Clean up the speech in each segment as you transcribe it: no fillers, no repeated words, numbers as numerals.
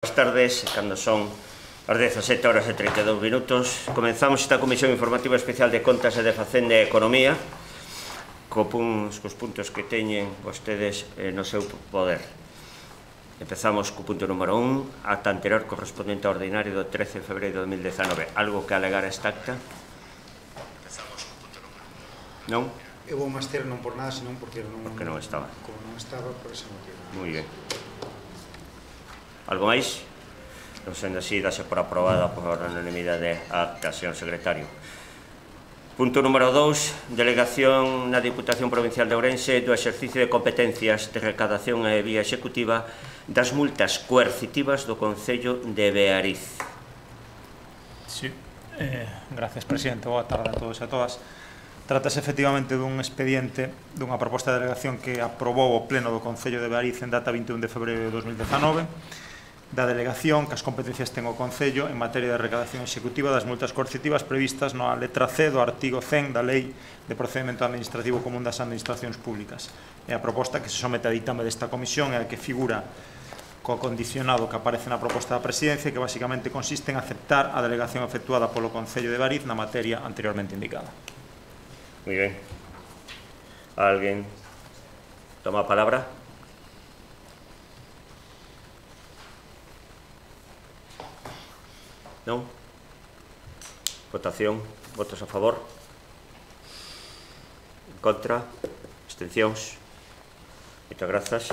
Boas tardes, cando son as 17:32, comenzamos esta Comisión Informativa Especial de Contas e de Facenda e Economía cos puntos que teñen vostedes no seu poder. Empezamos co punto número 1, acta anterior correspondente ao ordinario do 13 de febreiro de 2019. Algo que alegar esta acta? Empezamos co punto número 1. Non? Eu vou máster non por nada, senón porque non estaba. Como non estaba, por ese motivo. Moi ben. Algo máis? Non sendo así, dase por aprobada por unanimidade a acta, señor secretario. Punto número 2, delegación na Diputación Provincial de Ourense do exercicio de competencias de recadación e vía executiva das multas coercitivas do Concello de Beariz. Sí, gracias, presidente. Boa tarde a todos e a todas. Trátase efectivamente dun expediente dunha proposta de delegación que aprobou o Pleno do Concello de Beariz en data 21 de febreiro de 2019, da delegación que as competencias ten o Concello en materia de recadación executiva das multas coercitivas previstas na letra C do artigo 100 da Lei de Procedimento Administrativo Común das Administracións Públicas. É a proposta que se somete a ditame desta comisión e a que figura co condicionado que aparece na proposta da Presidencia, que basicamente consiste en aceptar a delegación efectuada polo Concello de Beariz na materia anteriormente indicada. Moi ben. Alguén toma a palabra? Non? Votación. Votos a favor? En contra? Abstencións? Moitas grazas.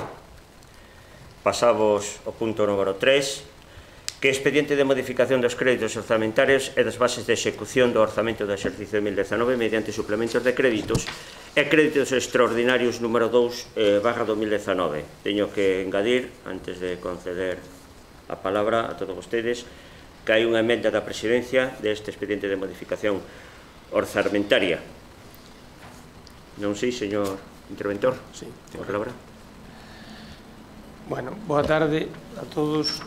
Pasamos ao punto número 3, que é expediente de modificación dos créditos orzamentarios e das bases de execución do orzamento do exercicio 2019 mediante suplementos de créditos e créditos extraordinarios número 2/2019. Teño que engadir, antes de conceder a palabra a todos vostedes, que hai unha emenda da Presidencia deste expediente de modificación orzamentaria. Non sei, señor interventor, sí, a palabra. Bueno, boa tarde a todos.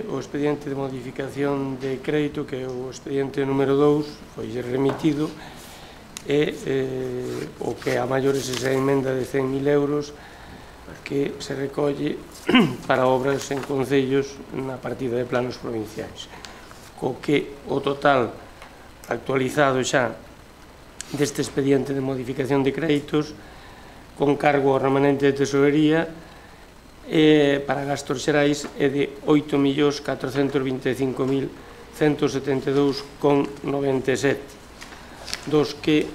O expediente de modificación de crédito, que é o expediente número 2, foi remitido, e o que a maiores esa emenda de 100.000 euros que se recolle para obras en concellos na partida de planos provinciais. Co que o total actualizado xa deste expediente de modificación de créditos con cargo ao remanente de tesorería para gastos xerais é de 8.425.172,97, dos que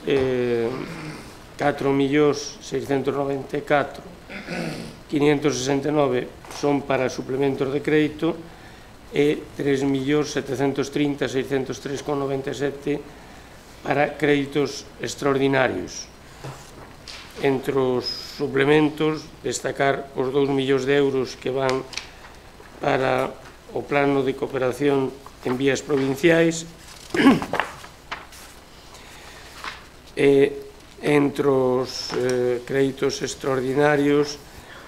4.694.569 son para suplementos de crédito e 3.730.603,97 para créditos extraordinarios. Entre os suplementos, destacar os 2 millóns de euros que van para o plano de cooperación en vías provinciais e entre os créditos extraordinarios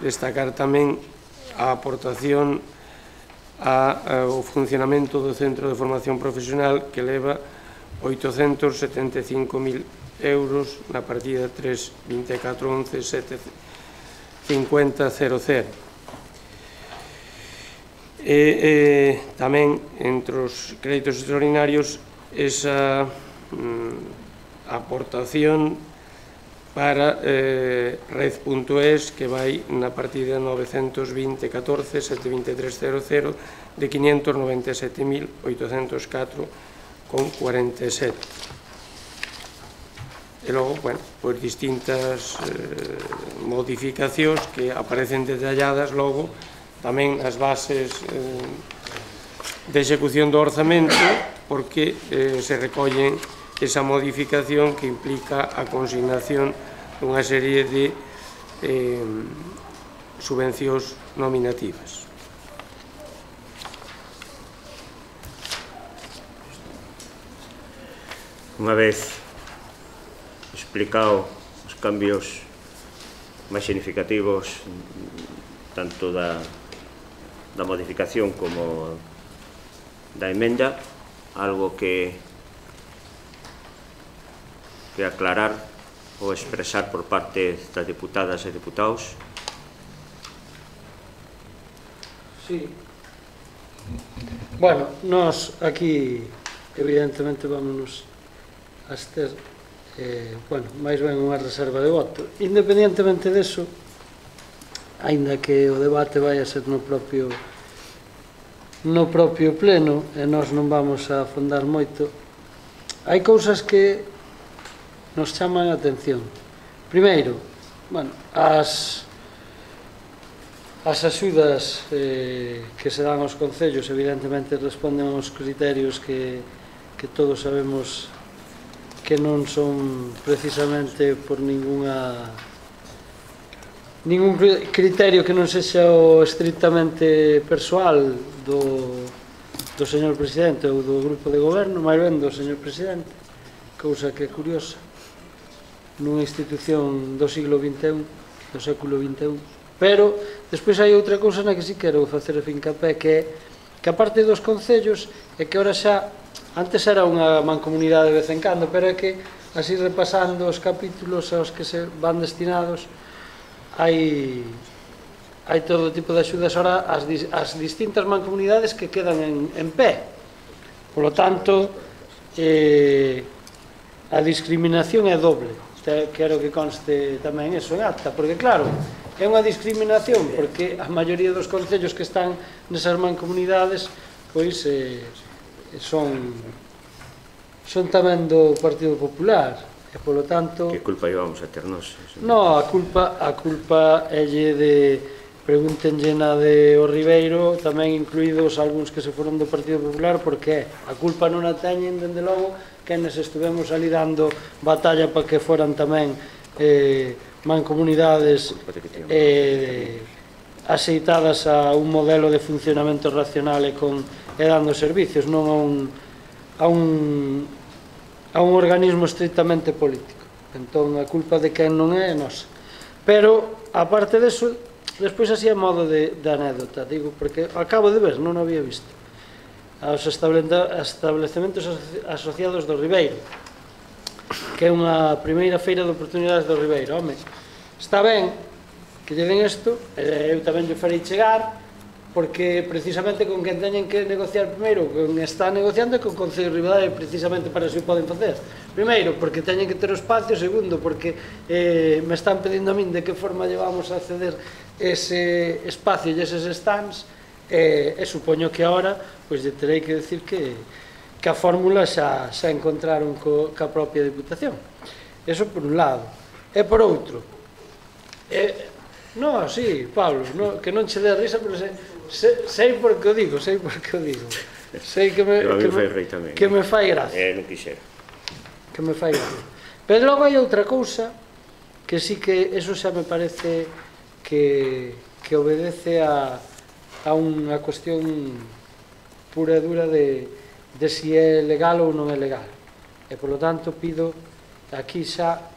destacar tamén a aportación ao funcionamento do Centro de Formación Profesional, que leva 875.000 euros na partida 3.24.11.750.00. E tamén, entre os créditos extraordinarios, esa aportación para Red.es, que vai na partida 920.14.723.00 de 597.804,47. E logo, bueno, pois distintas modificacións que aparecen detalladas logo tamén as bases de execución do orzamento, porque se recollen esa modificación que implica a consignación dunha serie de subvencións nominativas. Unha vez explicado os cambios máis significativos tanto da modificación como da emenda, algo que aclarar ou expresar por parte das deputadas e deputados? Sí. Bueno, nós aquí evidentemente vámonos a ter máis ben unha reserva de voto. Independientemente deso, aínda que o debate vai a ser no propio pleno e nós non vamos a afondar moito, hai cousas que nos chaman a atención. Primeiro, as axudas que se dan aos concellos evidentemente responden aos criterios que todos sabemos que non son precisamente por ningún criterio que non sexa o estrictamente persoal do señor presidente ou do grupo de goberno, máis ben do señor presidente, cousa que é curiosa nunha institución do siglo XXI, do século XXI. Pero, despois hai outra cousa na que si quero facer fincapé, que é que a parte dos concellos, é que ora xa, antes era unha mancomunidade de vez en cando, pero é que, así repasando os capítulos aos que se van destinados, hai todo tipo de axudas ora as distintas mancomunidades que quedan en pé. Por lo tanto, a discriminación é doble. Quero que conste tamén eso en acta, porque claro, é unha discriminación porque a maioría dos concellos que están nesas mancomunidades pois son tamén do Partido Popular e polo tanto... Que culpa íbamos a ter nós? No, a culpa é de... Pregúntenlle na de o Ribeiro, tamén incluídos algúns que se foron do Partido Popular, porque a culpa non a teñen, dende logo, quenes estuvemos ali dando batalla para que foran tamén mancomunidades axeitadas a un modelo de funcionamento racional e dando servicios, non a un organismo estrictamente político. Entón, a culpa de quen non é nosa. Pero, aparte deso, despois así a modo de anécdota, digo, porque acabo de ver, non o había visto, aos establecementos asociados do Ribeiro, que é unha primeira feira de oportunidades do Ribeiro. Home, está ben que lle den isto, eu tamén lle farei chegar, porque precisamente con quen teñen que negociar primeiro, con está negociando é con o Concello de Ribadavia, precisamente para se o poden facer. Primeiro, porque teñen que ter o espacio, segundo, porque me están pedindo a min de que forma llevamos a ceder ese espacio e eses stands, e supoño que ahora pois lle terei que decir que a fórmula xa encontraron ca propia Diputación. Eso por un lado. E por outro, no, sí, Pablo, que non che dé risa, pero sei por que o digo, sei que me fai gracia. Non quixera. Que me fai gracia. Pero logo hai outra cousa que sí que eso xa me parece que obedece a unha cuestión pura e dura de si é legal ou non é legal. E, polo tanto, pido aquí xa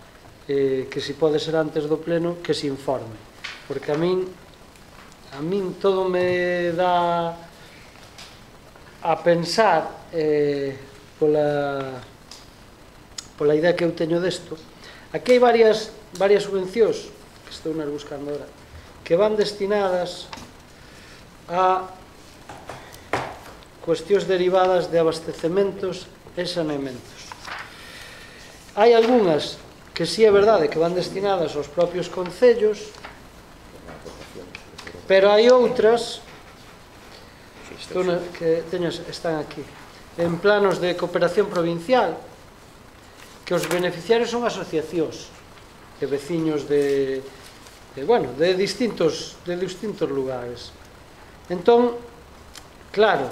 que si pode ser antes do pleno que se informe. Porque a min todo me dá a pensar pola idea que eu teño desto. Aquí hai varias subvencións que estou nas buscando agora que van destinadas a cuestións derivadas de abastecementos e saneamentos. Hai algunhas que si é verdade que van destinadas aos propios concellos, pero hai outras que están aquí en planos de cooperación provincial, que os beneficiarios son asociacións de veciños de distintos lugares. Entón, claro,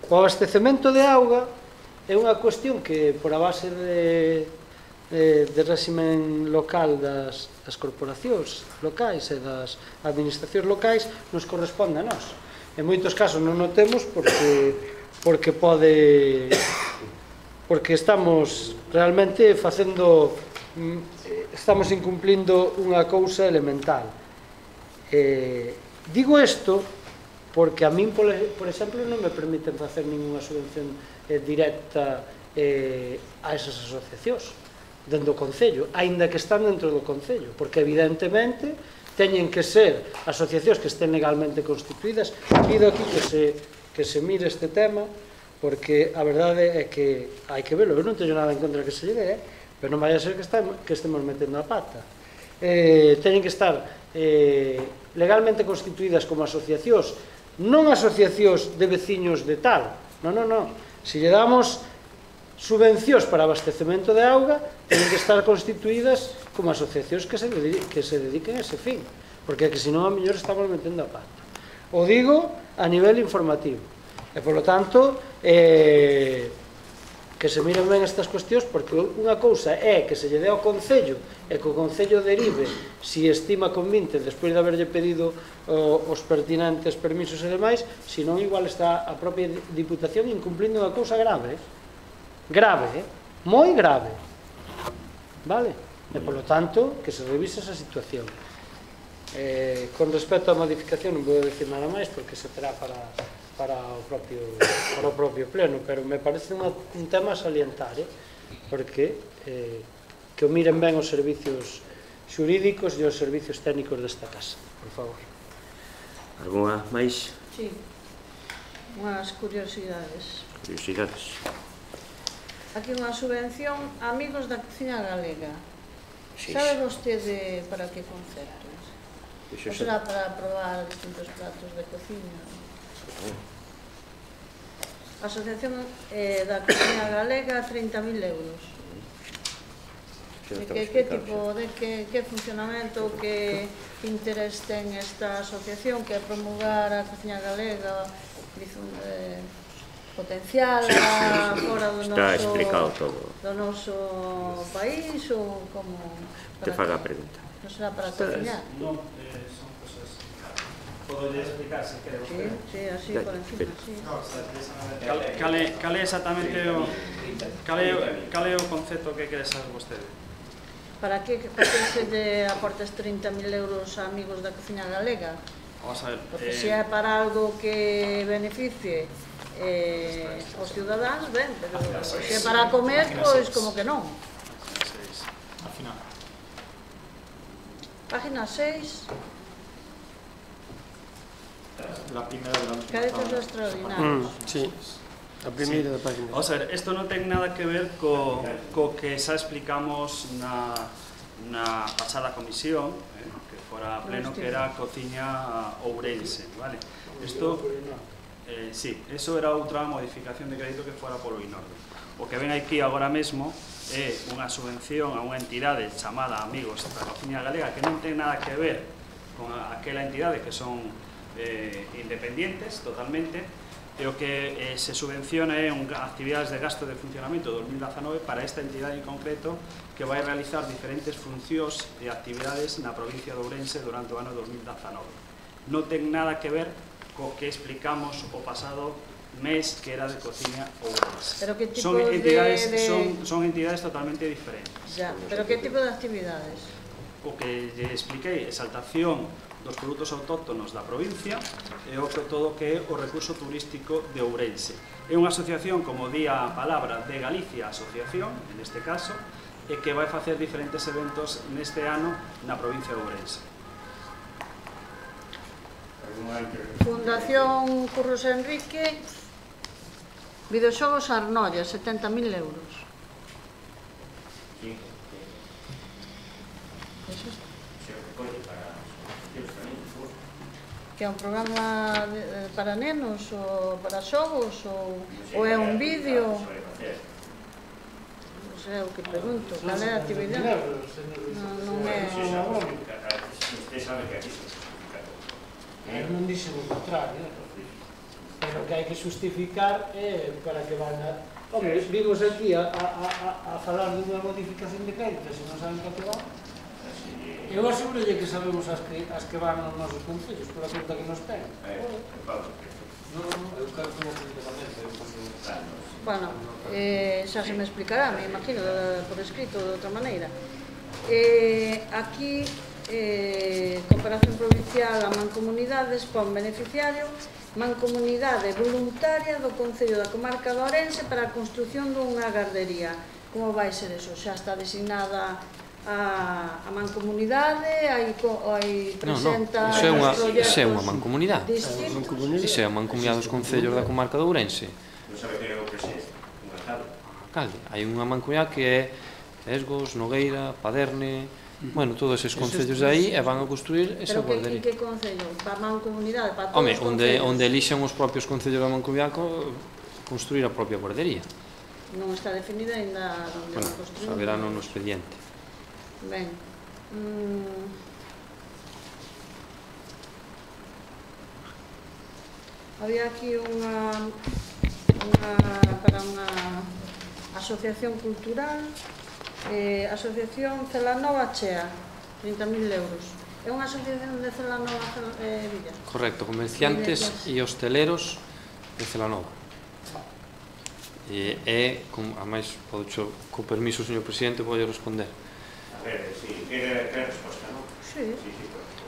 o abastecemento de auga é unha cuestión que por a base de réximen local das corporacións locais e das administracións locais nos corresponde a nós. En moitos casos non o temos porque estamos realmente estamos incumplindo unha cousa elemental. Digo isto porque a min, por exemplo, non me permiten facer ninguna subvención directa a esas asociacións dentro do Concello, aínda que están dentro do Concello, porque evidentemente teñen que ser asociacións que estén legalmente constituídas. Pido aquí que se mire este tema, porque a verdade é que hai que velo. Eu non teño nada en contra que se lle dé, pero non vai a ser que estemos metendo a pata. Teñen que estar legalmente constituídas como asociacións, non asociacións de veciños de tal, non. Se lle damos subvencións para abastecemento de auga, teñen que estar constituídas como asociacións que se dediquen a ese fin, porque que senón a mellor estamos metendo a pata. O digo a nivel informativo, e polo tanto que se miren ben estas cuestións, porque unha cousa é que se lle dé ao Concello e que o Concello derive si estima convinte despois de haberlle pedido os pertinentes permisos e demais, senón igual está a propia Diputación incumplindo unha cousa grave, moi grave, vale? E polo tanto que se revise esa situación. Con respecto á modificación non vou decir nada máis porque se terá para o propio pleno, pero me parece un tema a salientar, porque que o miren ben os servicios xurídicos e os servicios técnicos desta casa, por favor. Alguna máis? Sí, unhas curiosidades. Aquí unha subvención a Amigos da Cociña Galega. Sabe vostede para que conceptos? Ou será para probar distintos pratos de cociña? A Asociación da Cociña Galega, 30.000 euros. Que tipo de que funcionamento, que interés ten esta asociación, que é promulgar a cociña galega, potenciala fora do noso país, ou como? Te faga a pregunta. Non será para cociñar? Non, son cosas... Podo explicar, se quere vostede? Sí, así por encima, sí. Cal é exactamente o concepto que quere saber vostede? Para que se lle aportes 30.000 euros a Amigos da Cociña Galega? Vamos a ver... Porque se é para algo que beneficie os ciudadanos, ben, pero se é para comer, pois como que non. Página 6. Cadetes extraordinarios. Sí, a primeira da página. Vamos a ver, isto non ten nada que ver co que xa explicamos na pasada comisión, que fora pleno, que era a cociña ourense, vale? Isto, sí, eso era outra modificación de crédito que fora polo INORDE. O que ven aquí agora mesmo é unha subvención a unha entidade chamada Amigos da Cociña Galega, que non ten nada que ver con aquela entidade, que son independientes totalmente, e o que se subvenciona é actividades de gasto de funcionamento 2019 para esta entidade en concreto, que vai realizar diferentes funcións e actividades na provincia de Ourense durante o ano 2019. Non ten nada que ver co que explicamos o pasado mes, que era de cociña ourense. Pero que tipo son entidades totalmente diferentes. Ya, pero que tipo de actividades? O que lle expliquei, exaltación dos produtos autóctonos da provincia e todo o que é o recurso turístico de Ourense. É unha asociación, como di a palabra, de Galicia Asociación, en este caso, e que vai facer diferentes eventos neste ano na provincia de Ourense. Fundación Curros Enrique, Videoxogos Arnolla, 70.000 euros. Que é un programa para nenos, ou para xogos, ou é un vídeo? Non sei o que pregunto, cal é a actividade? Non é... Usted sabe que aquí se justifica todo. Non dixen o contrario, pero que hai que justificar para que van a... Hombre, vimos aquí a falar dunha modificación de crédito, se non saben para que van. Eu asegurelle que sabemos as que van aos nosos concellos, por a conta que nos ten. Eu quero que nos directamente. Bueno, xa se me explicará, me imagino, por escrito, de outra maneira. Aquí, Cooperación Provincial a Mancomunidades, pon beneficiario, Mancomunidade voluntaria do Concello da Comarca de Ourense para a construción dunha gardería. Como vai ser eso? Xa está designada a mancomunidade, aí presenta iso é unha mancomunidade. Iso é a mancomunidade dos concellos da comarca de Ourense. Non sabe que é o presidente, un alcalde. Hai unha mancomunidade que é Esgos, Nogueira, Paderne, bueno, todos eses concellos de aí e van a construir esa guardería. Pero que concello? Para a mancomunidade? Para todos os concellos? Onde elixen os propios concellos da mancomunidade construir a propia guardería. Non está definida ainda onde va a construir. Saberá no expediente. Ben. Había aquí para unha asociación cultural, Asociación Celanova Chea, 30.000 euros. É unha asociación de Celanova Villa? Correcto, comerciantes e hosteleros de Celanova. E, a máis, co permiso, señor presidente, vou responder. A ver, si, que resposta, non? Sí.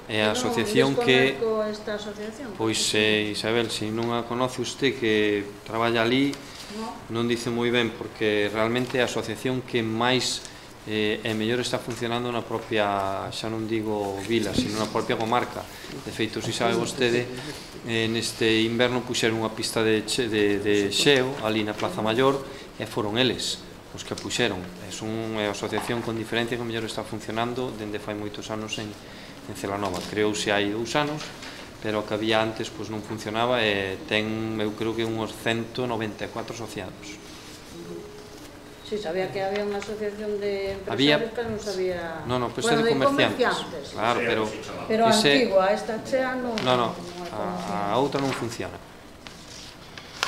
É a asociación que... esta asociación? Pois, Isabel, se non a conoce usted que traballa ali, non dice moi ben, porque realmente é a asociación que máis e mellor está funcionando na propia, xa non digo vila, sino na propia comarca. De feito, se sabe vostede, neste inverno puxeron unha pista de xeo ali na Plaza Maior e foron eles os que puxeron. É unha asociación con diferencia que mellor está funcionando dende fai moitos anos en Celanova. Creouse hai 2 anos, pero o que había antes non funcionaba e ten, eu creo que uns 194 asociados. Sí, sabía que había unha asociación de empresarios, pero non sabía... Non, pero de comerciantes. Claro, pero antigua, esta chea non... Non, a outra non funciona.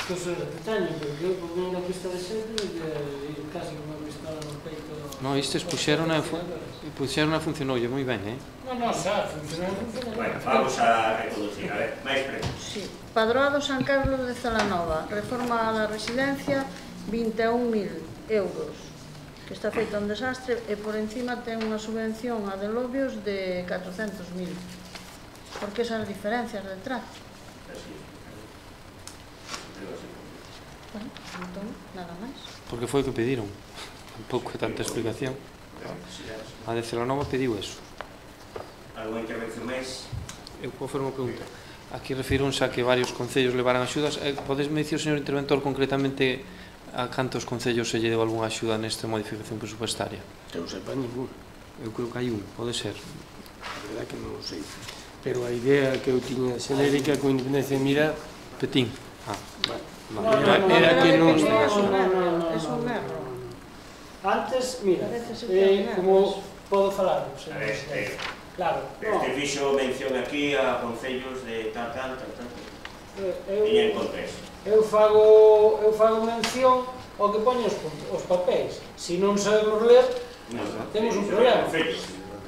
Cousa extraña, porque eu pongo unha pista de xente e casi unha pistola no peito... Non, estes puxeron a funcionoulle moi ben, Non, xa, funcionou. Bueno, vamos a reproducir, a ver, máis preguntas. Sí, Padroado San Carlos de Celanova, reforma da residencia, 21.000 euros, que está feito un desastre e por encima ten unha subvención a Delobios de 400.000. Por que esas diferencias de trato? Bueno, entón, nada máis. Porque foi o que pediron, tampouco é tanta explicación. A de Celanova pediu eso. Alguna intervención máis? Eu vou fazer unha pregunta. Aquí refironse a que varios concellos levaran axudas. Podesme dicir, señor interventor, concretamente a cantos concellos se lle deu algunha axuda nesta modificación presupuestaria? Eu sepa ningún. Eu creo que hai un, pode ser. A verdade que non o sei. Pero a idea que eu tiña xenérica con independencia de mira... Petín. Era que non... É un erro. Antes, mira, como podo falar? Claro. Este fixo mención aquí a concellos de tal. Tiñen contexto. Eu fago mención ao que poñen os papéis. Se non sabemos ler, temos un problema.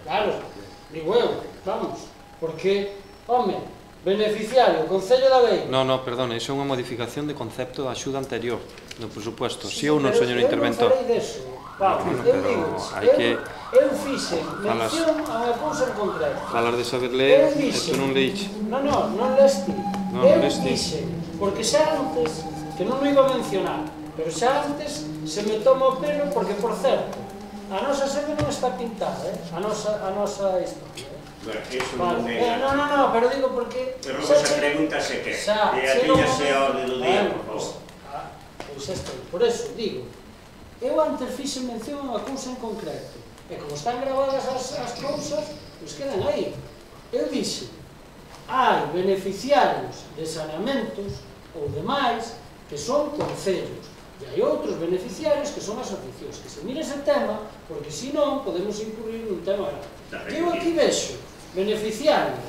Claro, digo eu, vamos, porque, home, beneficiario, Concello da Veiga... Non, perdón, iso é unha modificación de concepto da axuda anterior no presupuesto. Si ou non, señor interventor? Eu non falei deso. Eu digo, eu fixe mención a unha cousa en concreto. Falar de saber ler, e tú non leíche. Non leste. Eu fixe, porque xa antes, que non o iba a mencionar, pero xa antes se me toma o pelo, porque, por certo, a nosa sede non está pintada, a nosa historia. Bueno, eso non é... Non, pero digo porque... Pero vos a pregunta se que, e a tiñase a orde do día, por favor. Pois estou, por eso, digo, eu antes fixe mención a unha cousa en concreto, e como están gravadas as cousas, pois quedan aí. Eu dixe, hai beneficiarios de saneamentos ou demais que son concellos, e hai outros beneficiarios que son asociacións, que se mire ese tema, porque senón podemos incurrir nun tema grave. Eu aquí vexo beneficiario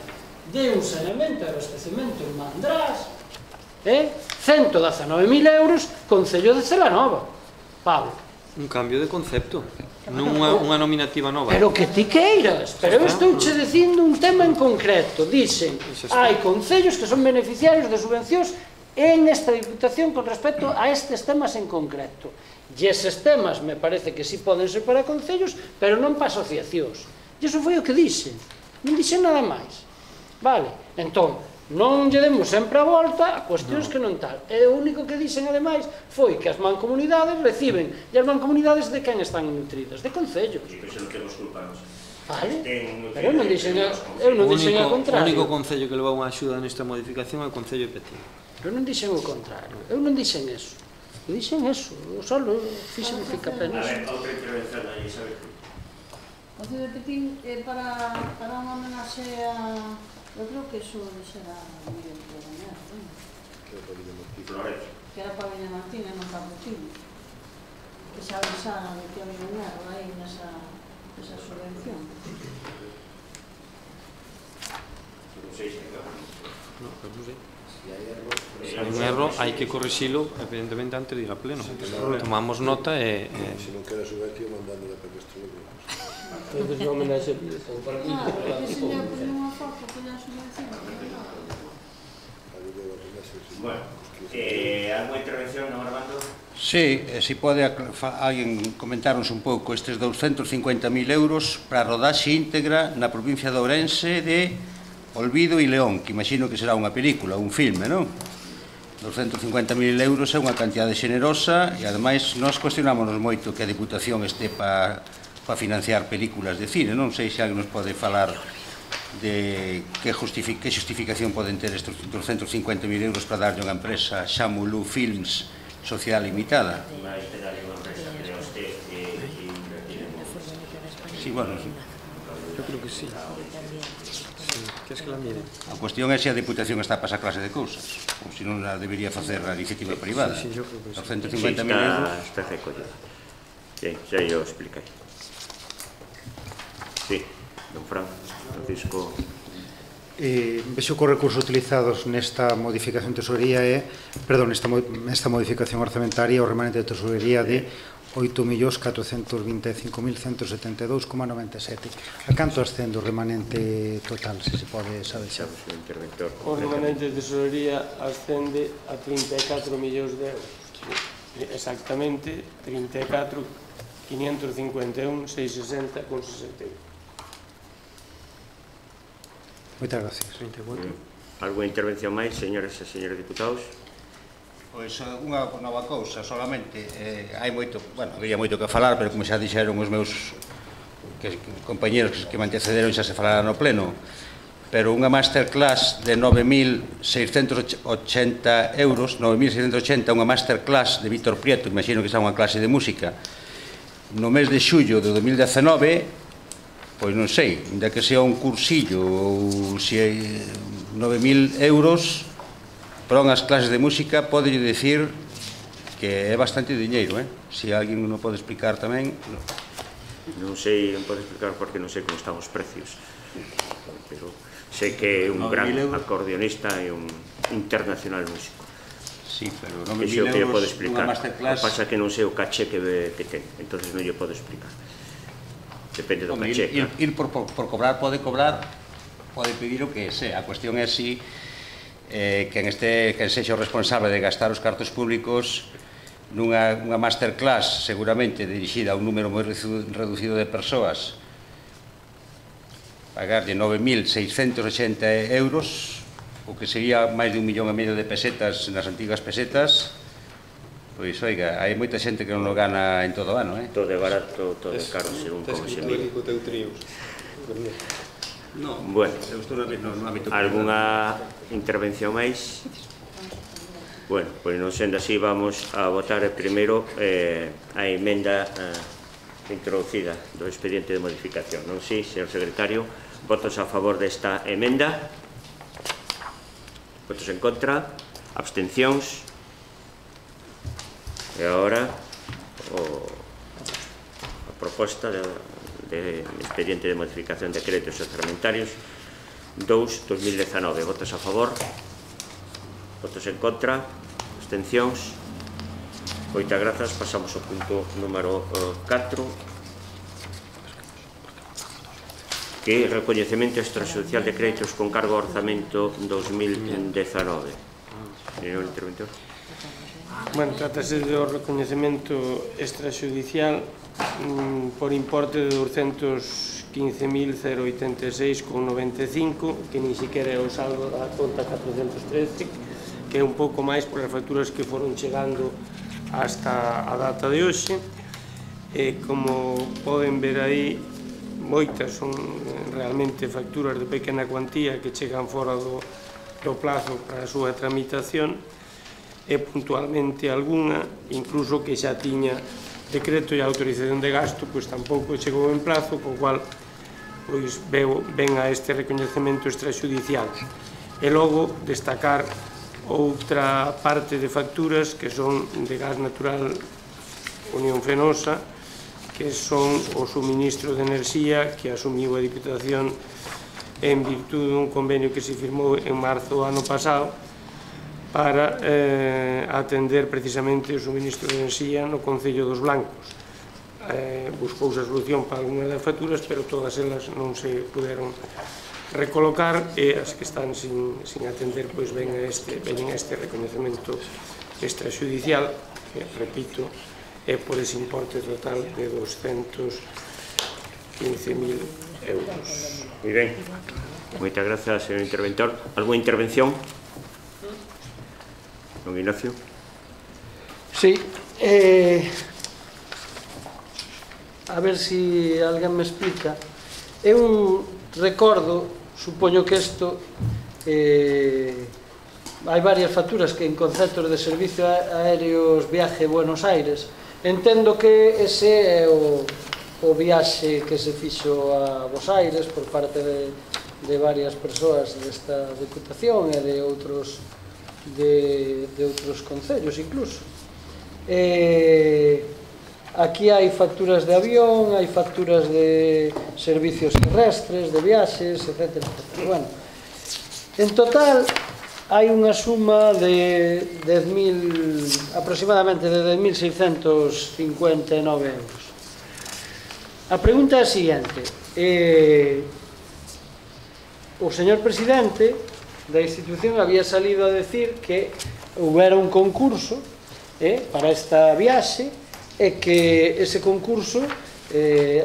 de un saneamento e abastecemento en Mandrás, 119.000 euros, Concello de Celanova. Pablo. Un cambio de concepto, non unha nominativa nova. Pero que ti queiras, pero eu estou che dicindo un tema en concreto. Dicen, hai concellos que son beneficiarios de subvencións en esta Diputación con respecto a estes temas en concreto. E eses temas me parece que sí poden ser para concellos, pero non para asociacións. E iso foi o que dixen. Non dixen nada máis. Vale, entón, Non lle demos sempre a volta a cuestións que non tal. E o único que dixen, ademais, foi que as mancomunidades reciben, e as mancomunidades de quen están nutridas? De concellos. E pois non temos culpa nos. Vale, pero eu non dixen a contrario. O único concello que leva unha axuda nesta modificación é o Concello de Petín. Eu non dixen o contrario, eu non dixen eso. Eu dixen eso, eu só fixen o fincapé A niso. ver, outra intervención da Isabel. O Concello de Petín para unha homenaxe a... Eu creo que eso será Miguel Poloñar, non? Que era Paulina Martínez, non Capuchino. Que se avisara de que había un erro aí nesa subvención. Non sei se Non sei. Se hai un erro, hai que corrixilo, evidentemente, antes de ir a pleno. Tomamos nota e... Se non queda subvención, mandándola para que estuve. Entonces non homenaxe Que se lle pone unha foto que lle subvención. Bueno, algo intervención, non, Armando? Sí, se pode alguén comentarnos un pouco estes 250.000 euros para a rodaxe íntegra na provincia de Ourense de Olvido e León, que imagino que será unha película, un filme, non? 250.000 euros é unha cantidade generosa e, ademais, nós cuestionámonos moito que a Diputación este para financiar películas de cine. Non sei se alguén nos pode falar de que justificación poden ter estes 250.000 euros para darlle unha empresa Xamulú Films Social Limitada. Sí, bueno, Eu creo que sí. Que es que la miren. A cuestión é se a Diputación está para esa clase de cousas, ou se non a debería facer a iniciativa privada. Sí, yo creo que sí. 250.000 euros. Está recollida. Sí, xa yo expliquei. Sí, don Francisco. Vexo que os recursos utilizados nesta modificación de tesorería nesta modificación orzamentaria o remanente de tesorería de 8.425.172,97. A canto ascende o remanente total, se se pode saber? O remanente de tesorería ascende a 34 millóns de euros. Exactamente 34.551.660,61. Moitas gracias. Alguna intervención máis, señores e señores diputados? Pois unha nova cousa, solamente hai moito, bueno, había moito que falar, pero como xa dixeron os meus compañeros que me antecederon xa se falara no pleno, pero unha masterclass de 9.680 euros, 9.680, unha masterclass de Víctor Prieto, imagino que xa unha clase de música, no mes de xullo de 2019, pois non sei, ainda que sea un cursillo ou se 9.000 euros para unhas clases de música, pode dicir que é bastante diñeiro, se alguén non pode explicar tamén. Non sei, non pode explicar porque non sei como están os precios, pero sei que é un gran acordeonista e un internacional músico. Sí, pero 9.000 euros unha masterclass... O pasa que non sei o caché que ten, entonces non lle podo explicar. Depende do caché. Ir por cobrar, pode pedir o que sea. A cuestión é si quen sexa o responsable de gastar os cartos públicos nunha masterclass seguramente dirixida a un número moi reducido de persoas, pagarlle 9.680 euros, o que sería máis de 1,5 millón de pesetas nas antigas pesetas. Pois, oiga, hai moita xente que non o gana en todo o ano, Todo é barato, todo é caro, según como se mire. Bueno, algunha intervención máis? Bueno, pois non sendo así, vamos a votar primeiro a emenda introducida do expediente de modificación. Non si, señor secretario, votos a favor desta emenda? Votos en contra? Abstencións? E agora a proposta de expediente de modificación de créditos orzamentarios 2/2019. Votos a favor? Votos en contra? Abstencións? Moitas grazas. Pasamos ao punto número 4, que é recoñecemento extrajudicial de créditos con cargo ao orzamento 2019. Señor interventor. Bueno, trátase do recoñecemento extrajudicial por importe de 215.000 15.086,95, que nin sequera é o saldo da conta 413, que é un pouco máis por as facturas que foron chegando hasta a data de hoxe. Como poden ver aí, moitas son realmente facturas de pequena cuantía que chegan fora do plazo para a súa tramitación, e puntualmente algunha, incluso que xa tiña decreto e autorización de gasto, pois tampouco chegou en plazo, co cual pois ven a este recoñecemento extrajudicial. E logo destacar outra parte de facturas que son de gas natural Unión Fenosa, que son o suministro de enerxía que asumiu a Diputación en virtud dun convenio que se firmou en marzo do ano pasado para atender precisamente o suministro de enerxía no Concello dos Blancos. Buscouse a solución para algunhas das facturas, pero todas elas non se puderon recolocar, e as que están sin atender pois veñen a este recoñecemento extrajudicial, que, repito, é por ese importe total de 215.000 euros. Moi ben, moitas grazas, señor interventor. Alguna intervención? Don Ignacio? Sí, a ver se alguén me explica. Eu recordo, supoño que isto, hai varias facturas que en conceptos de servicio aéreos viaje Buenos Aires. Entendo que ese é o viaxe que se fixo a Buenos Aires por parte de varias persoas desta Diputación e de outros concellos incluso. Aquí hai facturas de avión, hai facturas de servicios terrestres, de viaxes, etc. Bueno, en total hai unha suma de aproximadamente de 10.659 euros. A pregunta é a seguinte: o señor presidente da institución había salido a decir que houbera un concurso para esta viaxe, e que ese concurso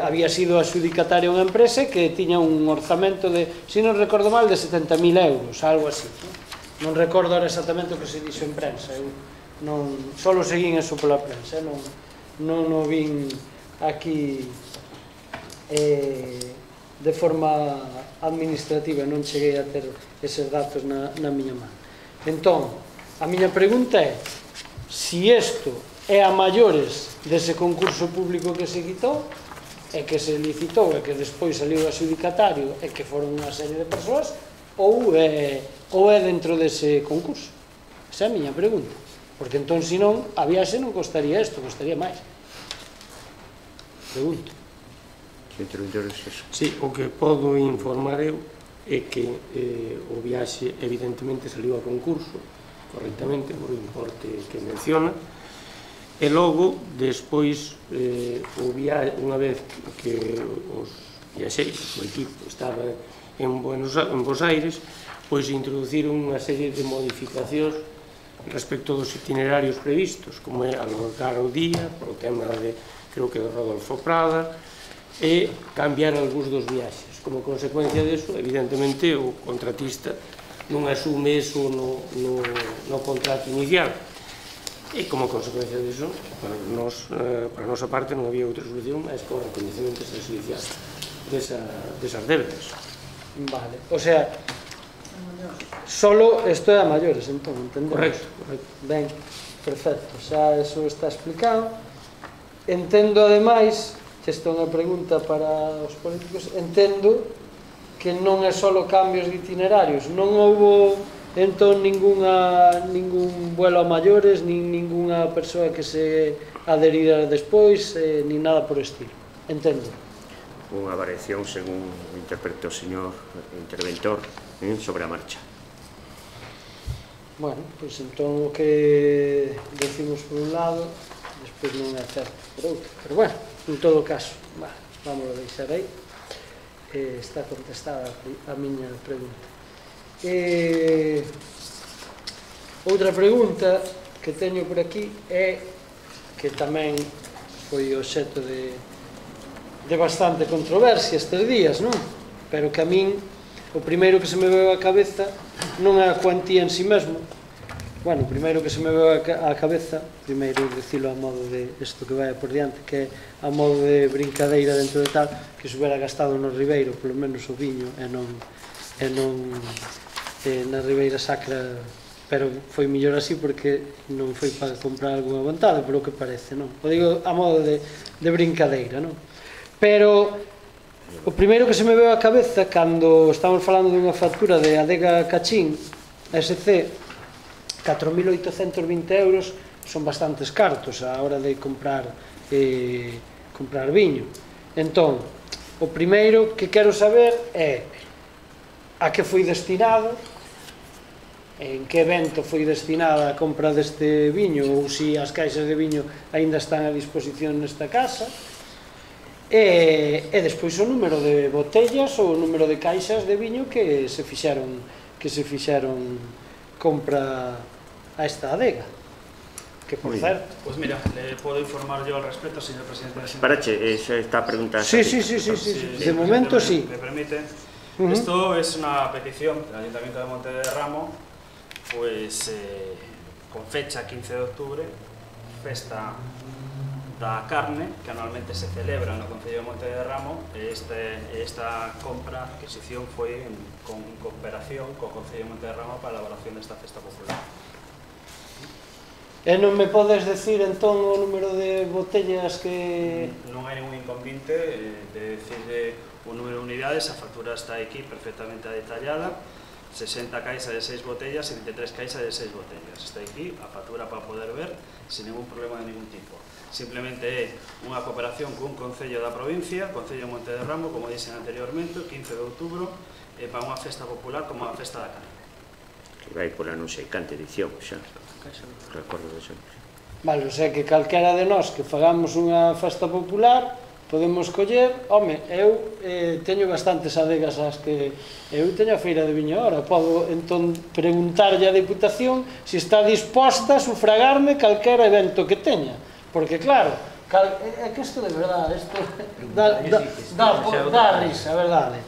había sido adjudicataria unha empresa que tiña un orzamento de, se non recordo mal, de 70.000 euros, algo así. Non recordo exactamente o que se dixo en prensa, eu solo seguín eso pola prensa, non o vin aquí de forma administrativa, non cheguei a ter eses datos na miña man. Entón, a miña pregunta é si isto é a maiores dese concurso público que se quitou e que se licitou e que despois saliu adjudicatario e que foron unha serie de persoas, ou é dentro dese concurso. Esa é a miña pregunta, porque entón, se non, a viaxe non costaría isto, costaría máis. Pregunto. Sí, o que podo informar eu é que o viaxe evidentemente saliu a concurso correctamente por o importe que menciona. E logo, despois, unha vez que os viaxeiros, o equipo, estaba en Buenos Aires, pois introduciron unha serie de modificacións respecto dos itinerarios previstos, como é alargar o día, por o tema de, creo que de Rodolfo Prada, e cambiar algúns dos viaxes. Como consecuencia deso, evidentemente, o contratista non asume eso no contrato inicial. E como consecuencia disso, para a nosa parte non había outra solución máis que o reconhecemento extrajudicial desas débedas. Vale, o sea, solo isto é a maiores, entón, entendemos? Correcto. Ben, perfecto, xa eso está explicado. Entendo, ademais, que esta é unha pregunta para os políticos, entendo que non é só cambios de itinerarios, non houbo entón ningún vuelo a maiores, nin ninguna persoa que se adherira despois, nin nada por estilo. Entendo. Unha variación, según interpretou o señor interventor, sobre a marcha. Bueno, pois entón o que decimos por un lado, despois non é certo por outro. Pero bueno, en todo caso, vamos a deixar aí. Está contestada a miña pregunta. Outra pregunta que teño por aquí é, que tamén foi obxecto de bastante controversia estes días, non? Pero que a min o primeiro que se me veu á cabeza non é a cuantía en si mesmo. Bueno, o primeiro que se me veu á cabeza, primeiro dicilo a modo de isto que vai por diante, que é a modo de brincadeira dentro de tal, que se hubiera gastado no Ribeiro, polo menos o viño, e non na Ribeira Sacra, pero foi mellor así porque non foi para comprar algunha vontade, por o que parece, non? O digo a modo de brincadeira, non? Pero o primeiro que se me veu á cabeza cando estamos falando dunha factura de Adega Cachín SC, 4.820 euros son bastantes cartos a hora de comprar viño. Entón, o primeiro que quero saber é a que foi destinado, en que evento foi destinada a compra deste viño, ou se as caixas de viño aínda están a disposición nesta casa, e despois o número de botellas ou o número de caixas de viño que se fixeron compra a esta adega. Que, por certo... Pues mira, le puedo informar yo al respecto, señor presidente. Parache, esta pregunta... Sí, de momento sí. ¿Me permite? Esto es una petición del Ayuntamiento de Monte de Ramo, pues con fecha 15 de octubre, festa da carne, que anualmente se celebra no Concello de Monte de Ramo. Esta compra, adquisición, foi con cooperación co Concello de Monte de Ramo para a elaboración desta festa popular. E non me podes decir entón o número de botellas que... Non hai ningún inconveniente de decirle o número de unidades, a factura está aquí perfectamente detallada, 60 caixas de 6 botellas e 23 caixas de 6 botellas. Está aquí a factura para poder ver sin ningún problema de ningún tipo. Simplemente é unha cooperación cun Concello da provincia, Concello de Monte de Ramo, como dixen anteriormente, 15 de outubro, para unha festa popular como a festa da carne. Que vai pola non sei cante edición, xa. Recordo de sempre. Vale, o sea que calquera de nós que fagamos unha festa popular podemos coller, home, eu teño bastantes adegas as que eu teño a feira de viño ahora, podo entón preguntarlle á Diputación se está disposta a sufragarme calquera evento que teña, porque claro, é que isto de verdade, isto dá risa, a verdade.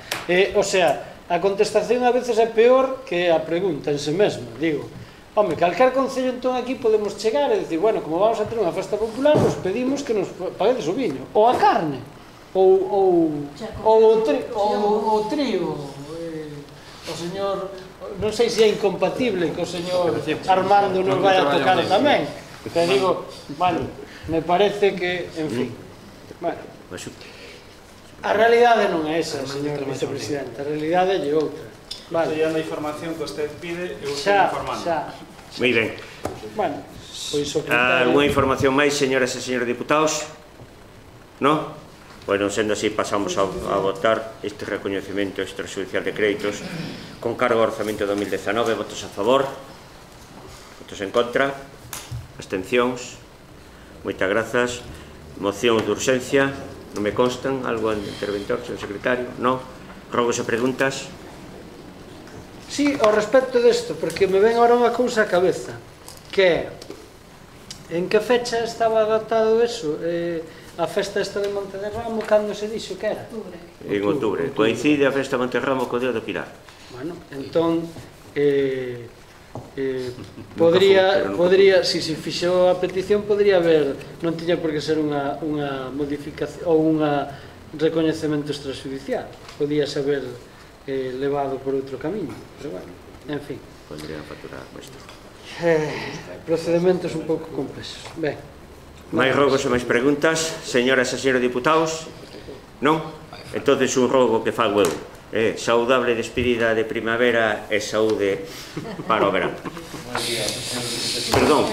O sea, a contestación a veces é peor que a pregunta en si mesma, digo. Home, calquer concello entón aquí podemos chegar e dicir, bueno, como vamos a ter unha festa popular, nos pedimos que nos paguedes o viño, ou a carne, ou o trío, o señor, non sei se é incompatible que o señor Armando nos vai a tocar tamén, que digo, bueno, me parece que, en fin, bueno, a realidade non é esa, señor vicepresidente, a realidade é outra. Estoy dando información que usted pide e usted informando. Moi ben. Bueno, pois o criterio... Alguna información máis, señoras e señores diputados? Non? Bueno, sendo así, pasamos a votar este recoñecemento extrajudicial de créditos con cargo ao orzamento 2019. Votos a favor? Votos en contra? Abstencións? Moitas grazas. Mocións de urxencia? Non me constan. Algo de interventor, señor secretario? Non? Rogos e preguntas? Sí, ao respecto desto, porque me ven agora unha cousa a cabeza, que é, en que fecha estaba adaptado eso, a festa esta de Monte de Ramo, cando se dixo que era? En outubro. Coincide a festa de Monte de Ramo co Día do Pilar. Bueno, entón, podría, se fixou a petición, podría haber, non tiña por que ser unha modificación, ou unha recoñecemento extrajudicial, podía saber levado por outro camiño, pero bueno, en fin. Podrían facturar isto. Procedementos un pouco complexos. Ben. Máis rogos e máis preguntas, señoras e señores diputados? Non? Entonces un rogo que fago eu. Saudable despedida de primavera e saúde para o verán. Perdón.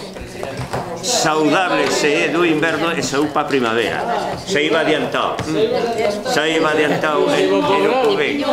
Saudable se é do inverno e saúde para a primavera. Se iba adiantado. Se iba adiantado en o que ven.